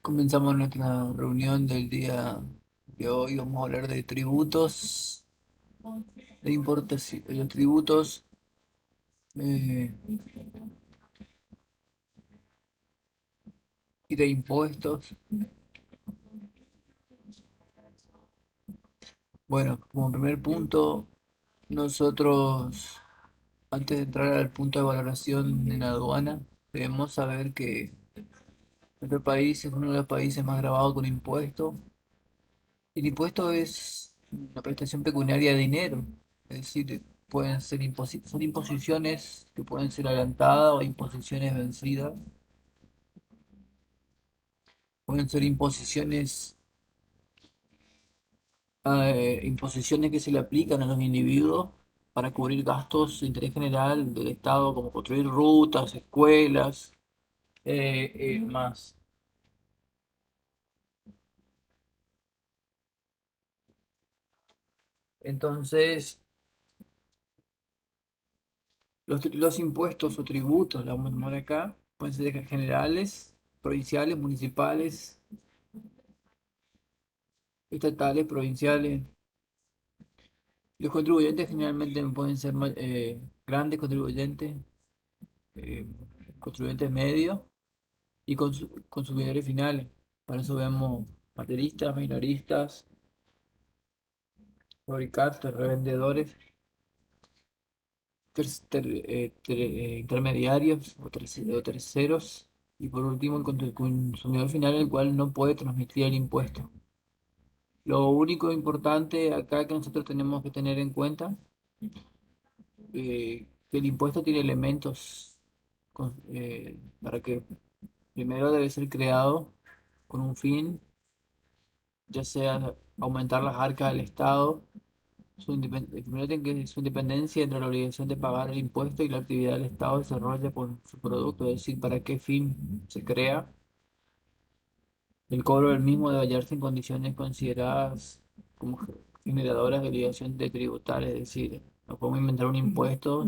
Comenzamos nuestra reunión del día de hoy. Vamos a hablar de tributos, de los tributos eh, y de impuestos. Bueno, como primer punto, nosotros, antes de entrar al punto de valoración en la aduana, debemos saber que nuestro país es uno de los países más gravados con impuestos. El impuesto es una prestación pecuniaria de dinero, es decir, son imposiciones que pueden ser adelantadas o imposiciones vencidas, pueden ser imposiciones que se le aplican a los individuos para cubrir gastos de interés general del Estado, como construir rutas, escuelas, más. Entonces, los impuestos o tributos, la vamos a llamar acá, pueden ser generales, provinciales, municipales, estatales, provinciales. Los contribuyentes generalmente pueden ser grandes contribuyentes, eh, contribuyentes medios y consumidores finales. Para eso vemos mayoristas, minoristas, fabricantes, revendedores, intermediarios o terceros. Y por último, el consumidor final, el cual no puede transmitir el impuesto. Lo único importante acá que nosotros tenemos que tener en cuenta, que el impuesto tiene elementos para que primero debe ser creado con un fin, ya sea aumentar las arcas del Estado, primero tiene que su independencia entre la obligación de pagar el impuesto y la actividad del Estado desarrolla por su producto, es decir, para qué fin se crea. El cobro del mismo debe hallarse en condiciones consideradas como generadoras de obligación de tributar, es decir, no podemos inventar un impuesto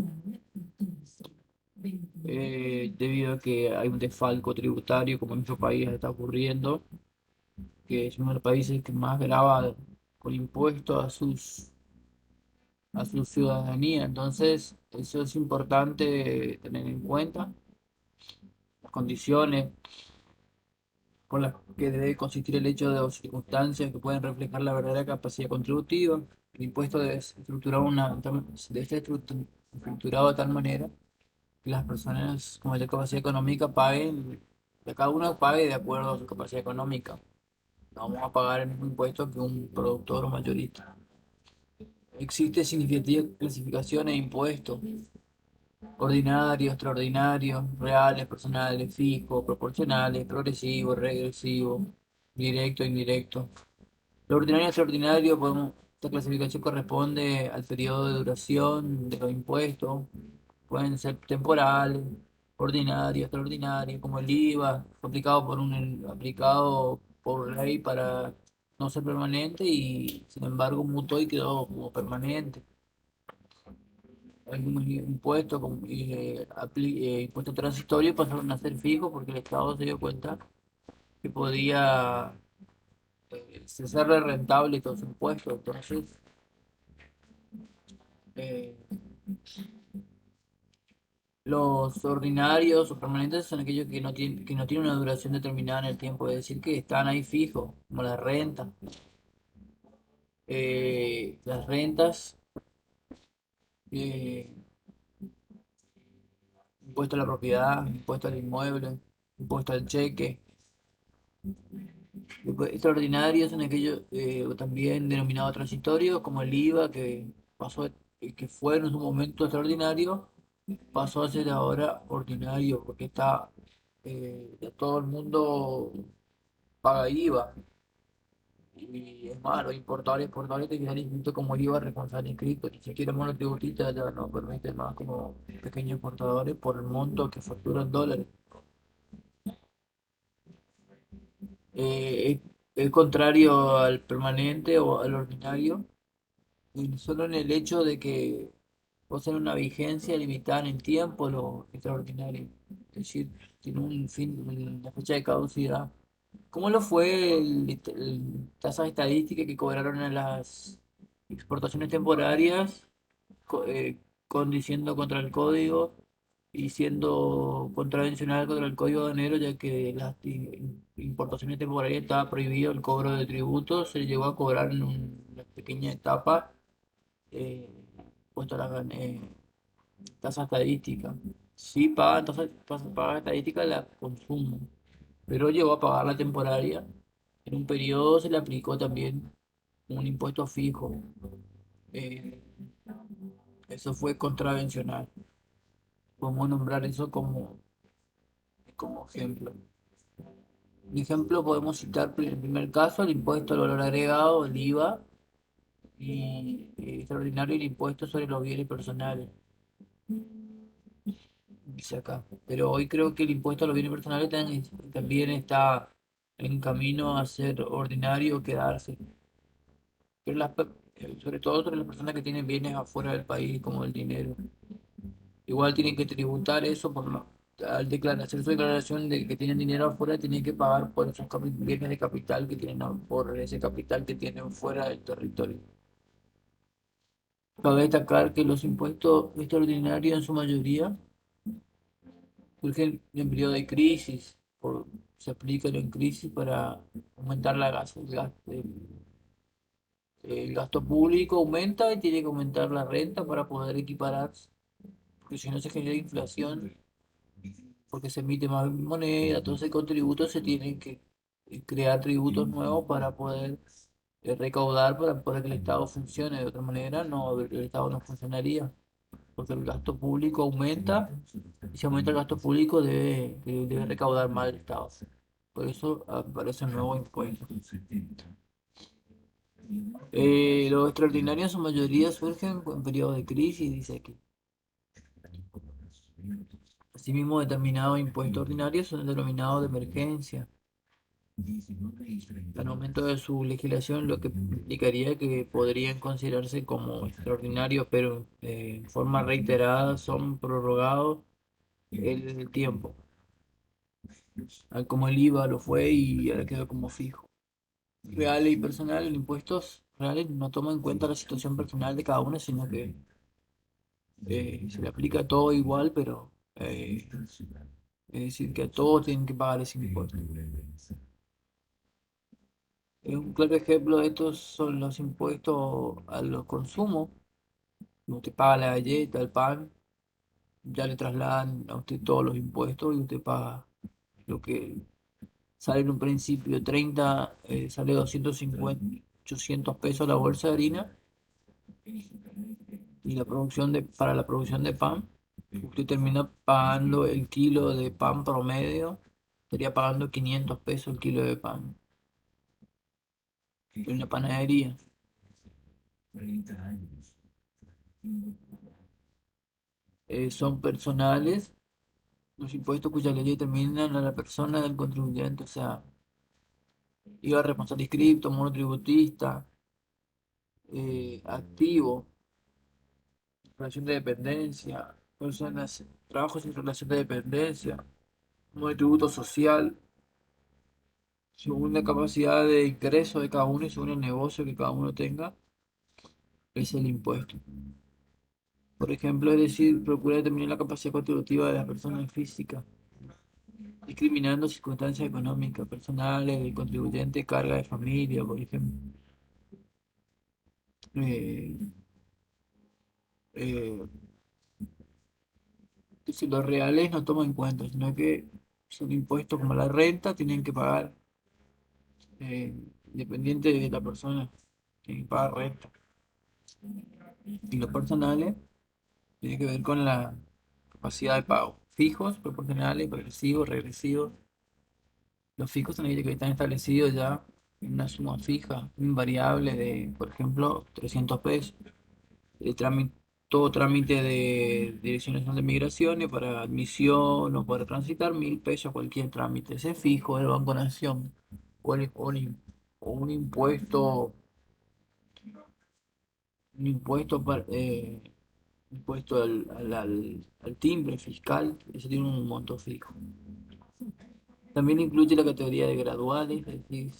debido a que hay un desfalco tributario, como en nuestro país está ocurriendo, que es uno de los países que más grava con impuestos a su ciudadanía. Entonces, eso es importante tener en cuenta, las condiciones con las que debe consistir el hecho de o circunstancias que pueden reflejar la verdadera capacidad contributiva. El impuesto debe ser estructurado de tal manera que las personas con mayor capacidad económica paguen, que cada uno pague de acuerdo a su capacidad económica. No vamos a pagar el mismo impuesto que un productor o mayorista. Existe significativa clasificación de impuestos: ordinarios, extraordinarios, reales, personales, fijos, proporcionales, progresivos, regresivos, directo, indirecto. Lo ordinario y extraordinario, esta clasificación corresponde al periodo de duración de los impuestos. Pueden ser temporales, ordinarios, extraordinarios, como el IVA, aplicado por ley para no ser permanente y sin embargo mutó y quedó como permanente. Algunos impuestos, como impuestos transitorios, pasaron a ser fijos porque el Estado se dio cuenta que podía hacerle rentable todos los impuestos. Entonces, eh, los ordinarios o permanentes son aquellos que no tienen una duración determinada en el tiempo, es decir, que están ahí fijos, como la renta. Las rentas, eh, impuesto a la propiedad, impuesto al inmueble, impuesto al cheque. Después, extraordinarios son aquellos también denominados transitorios, como el IVA, que fue en su momento extraordinario, pasó a ser ahora ordinario, porque ya todo el mundo paga IVA. Y es más, los importadores y exportadores te quedan inscritos como IVA responsable inscrito. Ni siquiera monotributista ya no permite más como pequeños importadores por el monto que facturan dólares. Es contrario al permanente o al ordinario, y solo en el hecho de que poseen una vigencia limitada en el tiempo, lo extraordinario. Es decir, tiene un fin, una fecha de caducidad. ¿Cómo lo fue tasas estadísticas que cobraron en las exportaciones temporarias, condiciendo contra el código y siendo contravencional contra el código aduanero, ya que las importaciones temporarias estaba prohibido el cobro de tributos? Se llegó a cobrar en una pequeña etapa, eh, puesto a la tasa estadística. Sí pagan paga estadística la consumo, pero llegó a pagar la temporaria. En un periodo se le aplicó también un impuesto fijo. Eh, Eso fue contravencional. Podemos nombrar eso como ejemplo. Un ejemplo podemos citar en el primer caso el impuesto al valor agregado, el IVA, y extraordinario el impuesto sobre los bienes personales, dice acá. Pero hoy creo que el impuesto a los bienes personales también está en camino a ser ordinario o quedarse. Pero sobre todo sobre las personas que tienen bienes afuera del país, como el dinero. Igual tienen que tributar eso al hacer su declaración de que tienen dinero afuera, tienen que pagar por esos bienes de capital que tienen, por ese capital que tienen fuera del territorio. Cabe destacar que los impuestos extraordinarios en su mayoría surgen en periodo de crisis, se aplican en crisis para aumentar el gasto público aumenta y tiene que aumentar la renta para poder equipararse, porque si no se genera inflación, porque se emite más moneda, entonces con tributos se tienen que crear tributos nuevos para poder recaudar, para que el Estado funcione. De otra manera, no, el Estado no funcionaría, porque el gasto público aumenta y si aumenta el gasto público debe recaudar más el Estado. Por eso aparecen nuevos impuestos. Los extraordinarios en su mayoría surgen en periodos de crisis, dice aquí. Asimismo, determinados impuestos ordinarios son denominados de emergencia. Al momento de su legislación, lo que implicaría que podrían considerarse como extraordinarios, pero en forma reiterada son prorrogados el tiempo, como el IVA lo fue y ahora quedó como fijo. Real y personal, en impuestos reales no toma en cuenta la situación personal de cada uno, sino que se le aplica todo igual, pero es decir, que a todos tienen que pagar ese impuesto. Un claro ejemplo de estos son los impuestos a los consumos. Usted paga la galleta, el pan, ya le trasladan a usted todos los impuestos y usted paga lo que sale en un principio 30, sale 250, 800 pesos la bolsa de harina y para la producción de pan, usted termina pagando el kilo de pan promedio, estaría pagando 500 pesos el kilo de pan en la panadería. Son personales los impuestos cuya ley determinan a la persona del contribuyente, o sea, IVA responsable inscripto, monotributista, activo, relación de dependencia, personas, trabajos en relación de dependencia, monotributo social, según la capacidad de ingreso de cada uno y según el negocio que cada uno tenga, es el impuesto. Por ejemplo, es decir, procura determinar la capacidad contributiva de las personas físicas, discriminando circunstancias económicas, personales, del contribuyente, carga de familia, por ejemplo. Eh, eh, si los reales no toman en cuenta, sino que son impuestos como la renta, tienen que pagar, independiente de la persona, tienen que pagar renta. Y los personales tienen que ver con la capacidad de pago. Fijos, proporcionales, progresivos, regresivos. Los fijos son aquellos que están establecidos ya en una suma fija, invariable de, por ejemplo, 300 pesos. Todo trámite de Dirección Nacional de Migraciones para admisión o para transitar, 1.000 pesos cualquier trámite. Ese es fijo del Banco Nación. O un impuesto, impuesto al timbre fiscal, ese tiene un monto fijo. También incluye la categoría de graduales, es decir,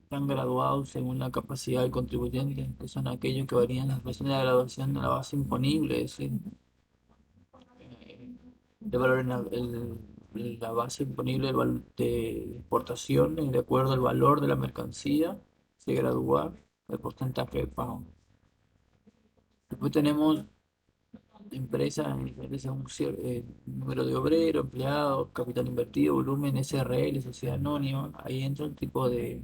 están graduados según la capacidad del contribuyente, que son aquellos que varían en relación a la graduación de la base imponible, es decir, el valor la base imponible de exportación de acuerdo al valor de la mercancía, se gradúa el porcentaje de pago. Después tenemos empresas según número de obreros, empleados, capital invertido, volumen, SRL, sociedad anónima. Ahí entra el tipo de...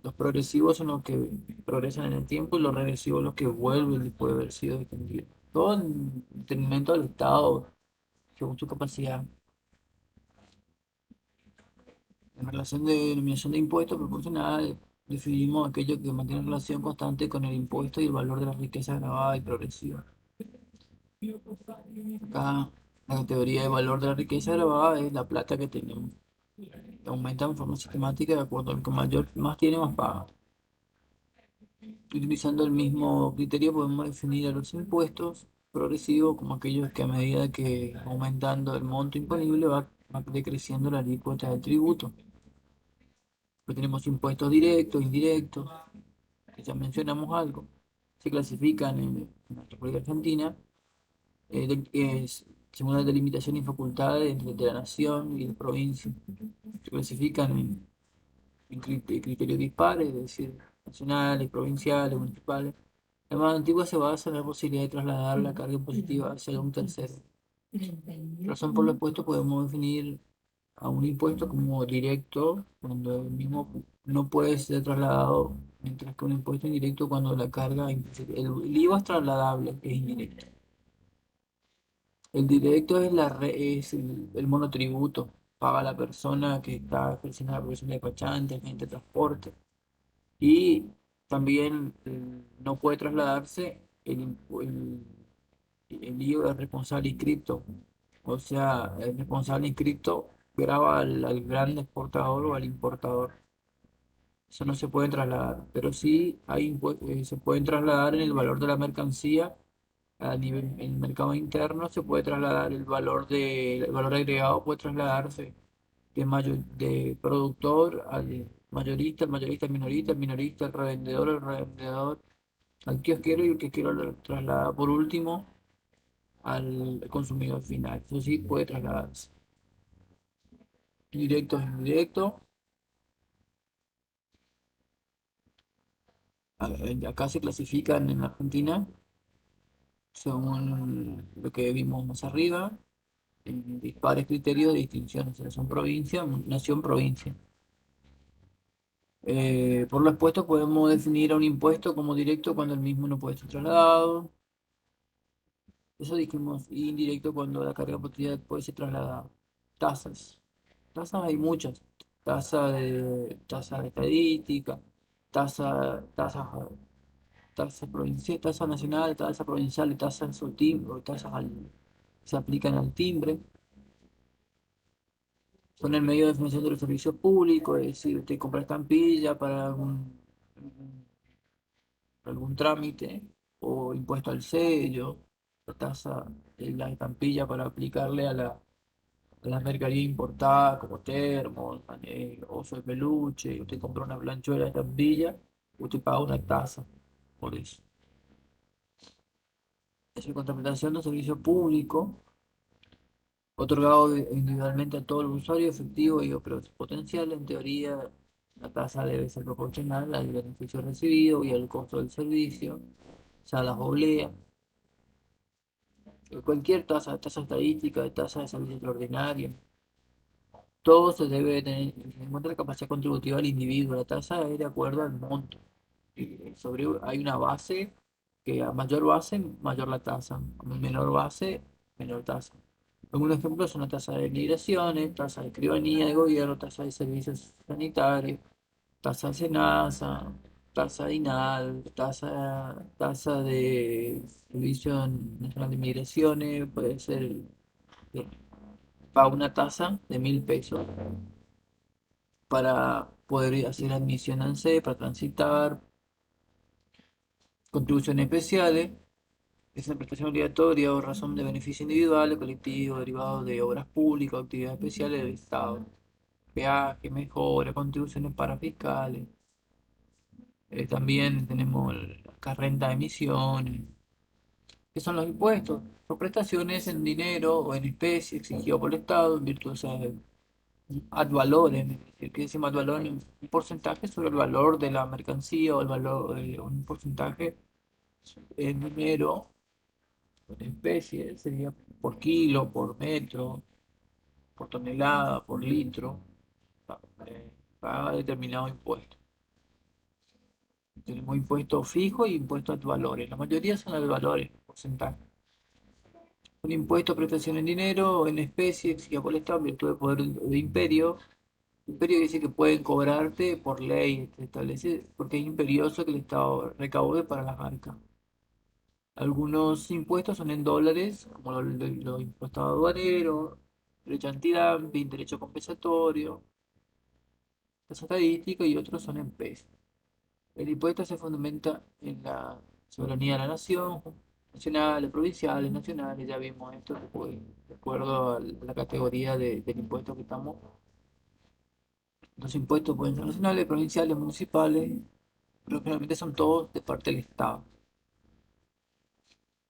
Los progresivos son los que progresan en el tiempo y los regresivos los que vuelven después de haber sido extinguidos. Todo en detrimento del Estado, según su capacidad. En relación de denominación de impuestos proporcional, definimos aquello que mantiene relación constante con el impuesto y el valor de la riqueza grabada y progresiva. Acá la categoría de valor de la riqueza grabada es la plata que tenemos. Aumenta en forma sistemática de acuerdo al que mayor, más tiene, más paga. Utilizando el mismo criterio podemos definir a los impuestos progresivos como aquellos que a medida que aumentando el monto imponible va decreciendo la alícuota del tributo. Pues tenemos impuestos directos, indirectos, que ya mencionamos algo. Se clasifican en la República Argentina según la delimitación y facultades entre la nación y la provincia. Se clasifican en criterios dispares, es decir, nacionales, provinciales, municipales. La más antigua se basa en la posibilidad de trasladar la carga impositiva hacia un tercero. Razón por lo expuesto podemos definir a un impuesto como directo cuando el mismo no puede ser trasladado, mientras que un impuesto indirecto cuando la carga, el IVA es trasladable, es indirecto. El directo es, es el monotributo, paga la persona que está ejerciendo la profesión de despachante, agente de transporte. Y también no puede trasladarse el IVA responsable inscripto. O sea, el responsable inscripto grava al gran exportador o al importador. Eso no se puede trasladar, pero sí se pueden trasladar en el valor de la mercancía a nivel en el mercado interno. Se puede trasladar el valor agregado puede trasladarse de productor al mayorista, el mayorista al minorista, el minorista al revendedor, al kiosquero y el kiosquero lo traslada por último al consumidor final. Eso sí puede trasladarse. Directos e indirectos. Acá se clasifican en Argentina según lo que vimos más arriba, en dispares criterios de distinción, o sea, son provincia, nación, provincia. Por lo expuesto podemos definir a un impuesto como directo cuando el mismo no puede ser trasladado. Eso dijimos, y indirecto cuando la carga impositiva puede ser trasladada. Tasas. Tasas hay muchas. Tasa de estadística, tasas tasa provincial, tasa nacional, tasa provincial, tasas al timbre, o se aplican al timbre. Son el medio de definición de los servicios públicos, es decir, usted compra estampilla para algún trámite o impuesto al sello, la tasa, la estampilla para aplicarle a la mercadería importada como termos, oso de peluche. Usted compra una planchuela de estampilla, usted paga una tasa por eso. Es la contraprestación de un servicio público otorgado individualmente a todo el usuario efectivo y o potencial. En teoría, la tasa debe ser proporcional al beneficio recibido y al costo del servicio, o sea, las obleas. Cualquier tasa estadística, tasa de servicio extraordinario, todo se debe tener en cuenta la capacidad contributiva del individuo. La tasa es de acuerdo al monto. Hay una base que a mayor base, mayor la tasa. A menor base, menor tasa. Algunos ejemplos son la tasa de migraciones, tasa de escribanía de gobierno, tasa de servicios sanitarios, tasa de SENASA, tasa de INAL, tasa de Servicio Nacional de Migraciones. Puede ser, paga una tasa de 1.000 pesos para poder hacer admisión al C, para transitar, contribuciones especiales. Es una prestación obligatoria o razón de beneficio individual o colectivo derivado de obras públicas o actividades especiales del Estado. peaje, mejora, contribuciones parafiscales. También tenemos la renta de emisiones, que son los impuestos. Son prestaciones en dinero o en especie exigido por el Estado en virtud, o sea, de ad valorem. ¿Qué decimos ad valorem? Un porcentaje sobre el valor de la mercancía o el valor, un porcentaje en dinero, en especie, sería por kilo, por metro, por tonelada, por litro, eh, paga determinado impuesto. Tenemos impuestos fijos y impuestos ad valores. La mayoría son ad valores, porcentaje. Un impuesto a prestación en dinero o en especie exigido por el Estado en virtud de poder de imperio. Imperio dice que pueden cobrarte por ley, se establece, porque es imperioso que el Estado recaude para las arcas. Algunos impuestos son en dólares, como los impuestos aduaneros, derecho antidumping, derecho compensatorio, tasa estadística y otros son en pesos. El impuesto se fundamenta en la soberanía de la nación, nacionales, provinciales, nacionales, ya vimos esto, pues, de acuerdo a la categoría del impuesto que estamos. Los impuestos pueden ser nacionales, provinciales, municipales, pero generalmente son todos de parte del Estado.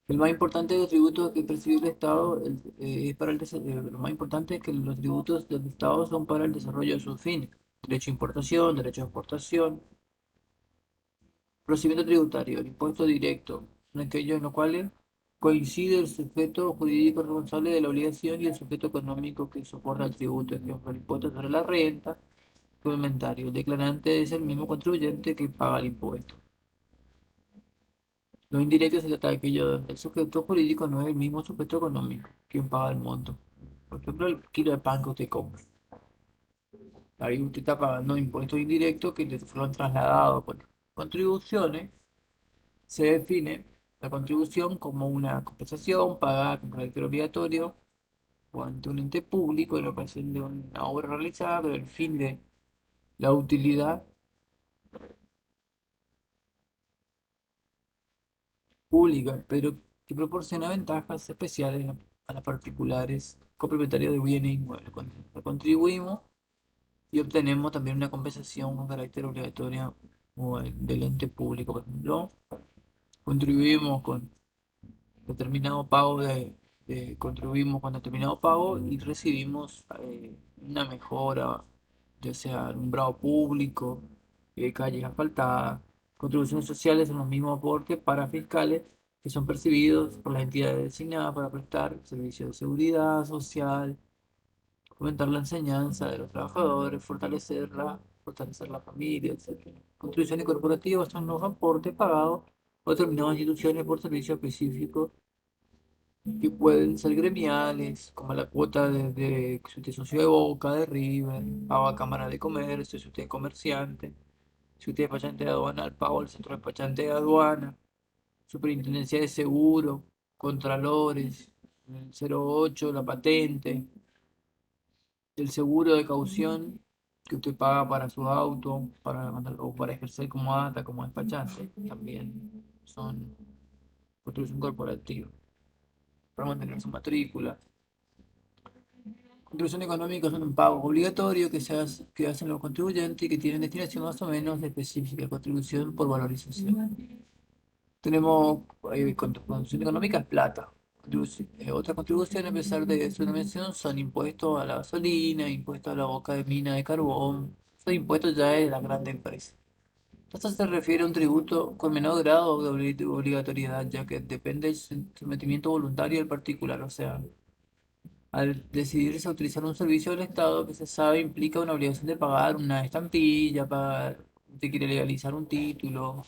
El más importante de los tributos que percibe el Estado es para lo más importante es que los tributos del Estado son para el desarrollo de sus fines. Derecho a importación, derecho a exportación, procedimiento tributario, el impuesto directo, son aquellos en los cuales coincide el sujeto jurídico responsable de la obligación y el sujeto económico que soporta el tributo, ejemplo, el impuesto sobre la renta, complementario. El declarante es el mismo contribuyente que paga el impuesto. Los indirectos se trata de aquello donde el sujeto jurídico no es el mismo sujeto económico quien paga el monto. Por ejemplo, el kilo de pan que usted compra. Ahí usted está pagando impuestos indirectos que le fueron trasladados por contribuciones. Se define la contribución como una compensación pagada con carácter obligatorio o ante un ente público en ocasión de una obra realizada con el fin de la utilidad pública, pero que proporciona ventajas especiales a las particulares copropietarios de bienes inmuebles. Cuando contribuimos y obtenemos también una compensación con carácter obligatorio o del ente público, por ejemplo, contribuimos con determinado pago contribuimos con determinado pago y recibimos una mejora, ya sea alumbrado público, calles asfaltadas. Contribuciones sociales son los mismos aportes para fiscales que son percibidos por las entidades designadas para prestar servicios de seguridad social, fomentar la enseñanza de los trabajadores, fortalecer la familia, etc. Contribuciones corporativas son los aportes pagados por determinadas instituciones por servicios específicos que pueden ser gremiales, como la cuota si usted es socio de Boca, de River, pago a Cámara de Comercio, si usted es comerciante, si usted es despachante de aduana, el pago al centro de despachante de aduana, superintendencia de seguro, contralores, el 08, la patente, el seguro de caución que usted paga para su auto, o para ejercer como ATA, como despachante, también son contribución corporativa, para mantener su matrícula. Contribución económica son un pago obligatorio que hacen los contribuyentes y que tienen destinación más o menos específica, contribución por valorización. Tenemos contribución económica es plata. Otra contribución, a pesar de su mención, son impuestos a la gasolina, impuestos a la boca de mina de carbón, son impuestos ya de las grandes empresas. Esto se refiere a un tributo con menor grado de obligatoriedad, ya que depende del sometimiento voluntario del particular, o sea, al decidirse a utilizar un servicio del Estado que se sabe implica una obligación de pagar una estampilla, usted quiere legalizar un título,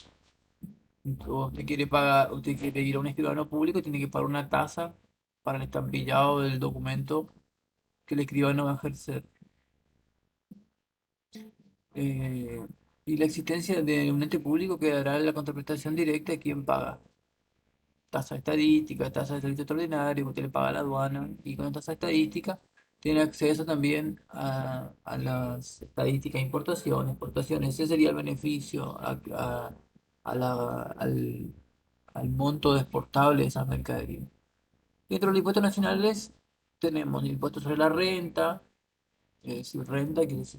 o usted quiere ir a un escribano público, tiene que pagar una tasa para el estampillado del documento que el escribano va a ejercer. Eh, y la existencia de un ente público que dará la contraprestación directa a quien paga. Tasa estadística, tasa de servicio extraordinario, usted le paga a la aduana y con tasa estadística tiene acceso también a las estadísticas de importación, exportación. Ese sería el beneficio a al monto exportable de esas mercaderías. Dentro de los impuestos nacionales tenemos el impuesto sobre la renta, decir renta, que es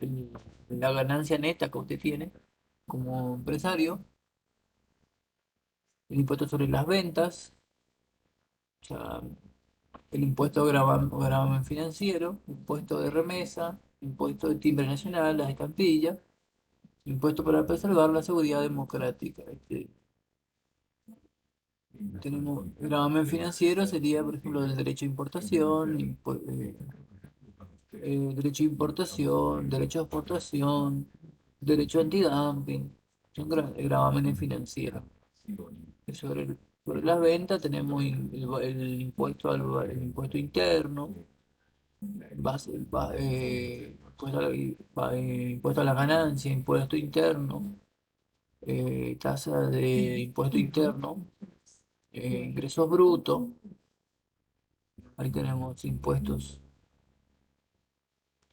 el- la ganancia neta que usted tiene como empresario. El impuesto sobre las ventas, o sea, el impuesto de gravamen financiero, impuesto de remesa, impuesto de timbre nacional, las estampillas, impuesto para preservar la seguridad democrática. Tenemos gravamen financiero, sería, por ejemplo, el derecho de importación, derecho de importación, derecho de exportación, derecho antidumping, son gravámenes financieros. Y sobre las ventas tenemos el impuesto el impuesto interno, impuesto a la ganancia, impuesto interno, tasa de impuesto interno, ingresos brutos, ahí tenemos impuestos.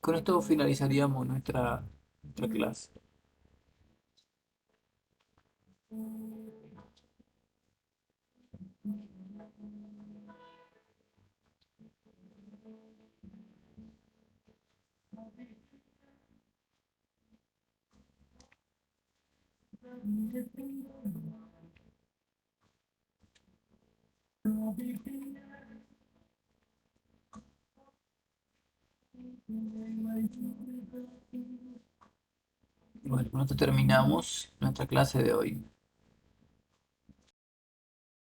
Con esto finalizaríamos nuestra clase. Bueno, con esto terminamos nuestra clase de hoy.